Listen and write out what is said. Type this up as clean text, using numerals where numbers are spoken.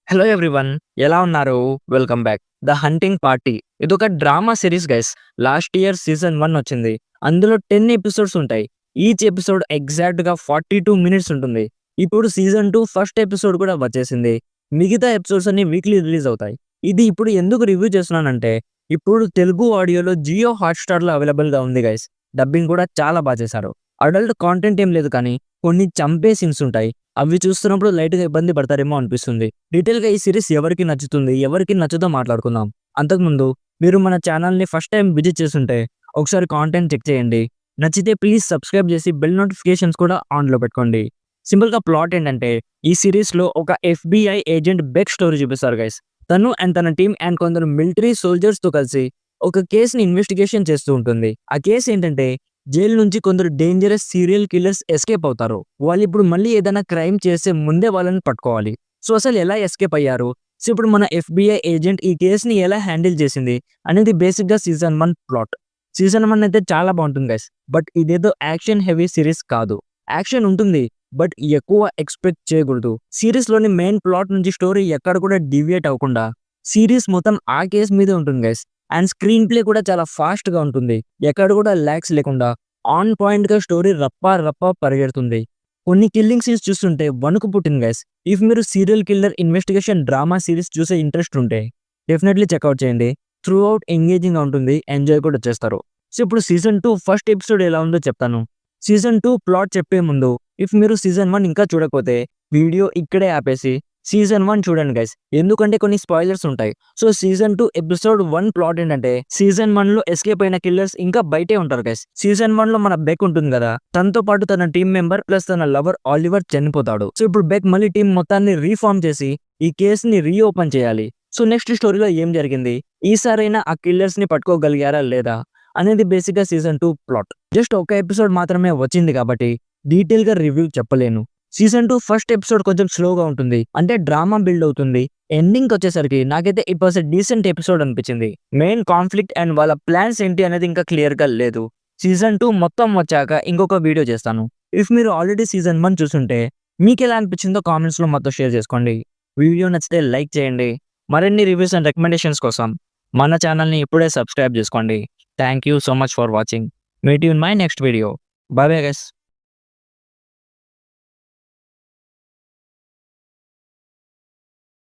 Hello everyone, ఎలా ఉన్నారు? Welcome back. The hunting party ఇదొక drama series guys. Last year season 1 వచ్చింది. అందులో 10 ఎపిసోడ్స్ ఉంటాయి. ఈచ్ ఎపిసోడ్ ఎగ్జాక్ట్ గా 42 మినిట్స్ ఉంటుంది. ఇప్పుడు సీజన్ 2 ఫస్ట్ ఎపిసోడ్ కూడా వచ్చేసింది. మిగతా ఎపిసోడ్స్ అన్ని వీక్లీ రిలీజ్ అవుతాయి. ఇది ఇప్పుడు ఎందుకు రివ్యూ చేస్తున్నానంటే, ఇప్పుడు తెలుగు ఆడియోలో జియో హాట్‌స్టార్ లో అవైలబుల్ గా ఉంది గైస్. డబ్బింగ్ కూడా చాలా బాగా చేశారు. అడల్ట్ కాంటెంట్ ఏం లేదు, కానీ కొన్ని చంపే సీన్స్ ఉంటాయి. అవి చూస్తున్నప్పుడు లైట్‌గా ఇబ్బంది పడతారేమో అనిపిస్తుంది. డీటెయిల్‌గా ఈ సీరీస్ ఎవరికి నచ్చుతుంది, ఎవరికి నచ్చదో మాట్లాడుకుందాం. అంతకుముందు మీరు మన ఛానల్‌ని ఫస్ట్ టైం విజిట్ చేసుంటే ఒకసారి కాంటెంట్ చెక్ చేయండి. నచ్చితే ప్లీజ్ సబ్స్క్రైబ్ చేసి బెల్ నోటిఫికేషన్స్ కూడా ఆన్‌లో పెట్టుకోండి. సింపుల్‌గా ప్లాట్ ఏంటంటే, ఈ సీరీస్‌లో ఒక ఎఫ్‌బీఐ ఏజెంట్ బెక్ స్టోరీ చూపిస్తారు గైస్. తను అండ్ తన టీమ్ అండ్ కొందరు మిలిటరీ సోల్జర్స్‌తో కలిసి ఒక కేస్‌ని ఇన్వెస్టిగేషన్ చేస్తూ ఉంటుంది. ఆ కేస్ ఏంటంటే, జైలు నుంచి కొందరు డేంజరస్ సీరియల్ కిల్లర్స్ ఎస్కేప్ అవుతారు. వాళ్ళిప్పుడు మళ్ళీ ఏదైనా క్రైమ్ చేసే ముందే వాళ్ళని పట్టుకోవాలి. సో అసలు ఎలా ఎస్కేప్ అయ్యారు? సో ఇప్పుడు మన ఎఫ్‌బీఐ ఏజెంట్ ఈ కేస్‌ని ఎలా హ్యాండిల్ చేసింది అనేది బేసిక్‌గా సీజన్ 1 ప్లాట్. సీజన్ 1 అయితే చాలా బాగుంటుంది గైస్. బట్ ఇదేదో యాక్షన్ హెవీ సిరీస్ కాదు. యాక్షన్ ఉంటుంది, బట్ ఎక్కువ ఎక్స్‌పెక్ట్ చేయకూడదు. సిరీస్‌లోని మెయిన్ ప్లాట్ నుంచి స్టోరీ ఎక్కడ కూడా డీవియేట్ అవ్వకుండా సిరీస్ మొత్తం ఆ కేస్ మీదే ఉంటుంది గైస్. అండ్ స్క్రీన్ ప్లే కూడా చాలా ఫాస్ట్‌గా ఉంటుంది. ఎక్కడ కూడా ల్యాగ్స్ లేకుండా ఆన్ పాయింట్‌గా స్టోరీ రప్పా రప్పా పరిగెడుతుంది. కొన్ని కిల్లింగ్ సీన్స్ చూస్తుంటే వణుకు పుట్టింది గైస్. ఇఫ్ మీరు serial killer investigation drama series చూసే ఇంట్రెస్ట్ ఉంటే డెఫినెట్లీ చెక్‌ఔట్ చేయండి. త్రూ ఔట్ ఎంగేజింగ్‌గా ఉంటుంది. ఎంజాయ్ కూడా చేస్తారు. సో ఇప్పుడు సీజన్ 2 ఫస్ట్ ఎపిసోడ్ ఎలా ఉందో చెప్తాను. సీజన్ 2 ప్లాట్ చెప్పే ముందు ఇఫ్ మీరు సీజన్ 1 ఇంకా చూడకపోతే వీడియో ఇక్కడే ఆపేసి సీజన్ 1 చూడండి గైస్. ఎందుకంటే కొన్ని స్పాయిలర్స్ ఉంటాయి. సో సీజన్ 2 ఎపిసోడ్ 1 ప్లాట్ ఏంటంటే, సీజన్ 1 లో ఎస్కేప్ అయిన కిల్లర్స్ ఇంకా బయటే ఉంటారు గైస్. సీజన్ 1 లో మన బెక్ ఉంటుంది కదా, తనతో పాటు తన టీం మెంబర్ ప్లస్ తన లవర్ ఆలివర్ చనిపోతాడు. సో ఇప్పుడు బెక్ మళ్ళీ టీం మొత్తాన్ని రీఫార్మ్ చేసి ఈ కేస్ ని రీఓపెన్ చేయాలి. సో నెక్స్ట్ స్టోరీలో ఏం జరిగింది, ఈసారైనా ఆ కిల్లర్స్ ని పట్టుకోగలిగారా లేదా అనేది బేసిక్ గా సీజన్ 2 ప్లాట్. జస్ట్ ఒక ఎపిసోడ్ మాత్రమే వచ్చింది కాబట్టి డీటెయిల్ గా రివ్యూ చెప్పలేను. సీజన్ 2 ఫస్ట్ ఎపిసోడ్ కొంచెం స్లోగా ఉంటుంది, అంటే డ్రామా బిల్డ్ అవుతుంది. ఎండింగ్ వచ్చేసరికి నాకైతే it was a decent episode అనిపించింది. మెయిన్ కాన్ఫ్లిక్ట్ అండ్ వాళ్ళ ప్లాన్స్ ఏంటి అనేది ఇంకా క్లియర్ గా లేదు. సీజన్ 2 మొత్తం వచ్చాక ఇంకొక వీడియో చేస్తాను. ఇఫ్ మీరు ఆల్రెడీ సీజన్ 1 చూసుంటే మీకు ఎలా అనిపించిందో కామెంట్స్ లో మాతో షేర్ చేసుకోండి. వీడియో నచ్చితే లైక్ చేయండి. మరిన్ని రివ్యూస్ అండ్ రికమెండేషన్స్ కోసం మన ఛానల్ని ఇప్పుడే సబ్స్క్రైబ్ చేసుకోండి. Thank you so much for watching. Meet you in my next video. By bye guys.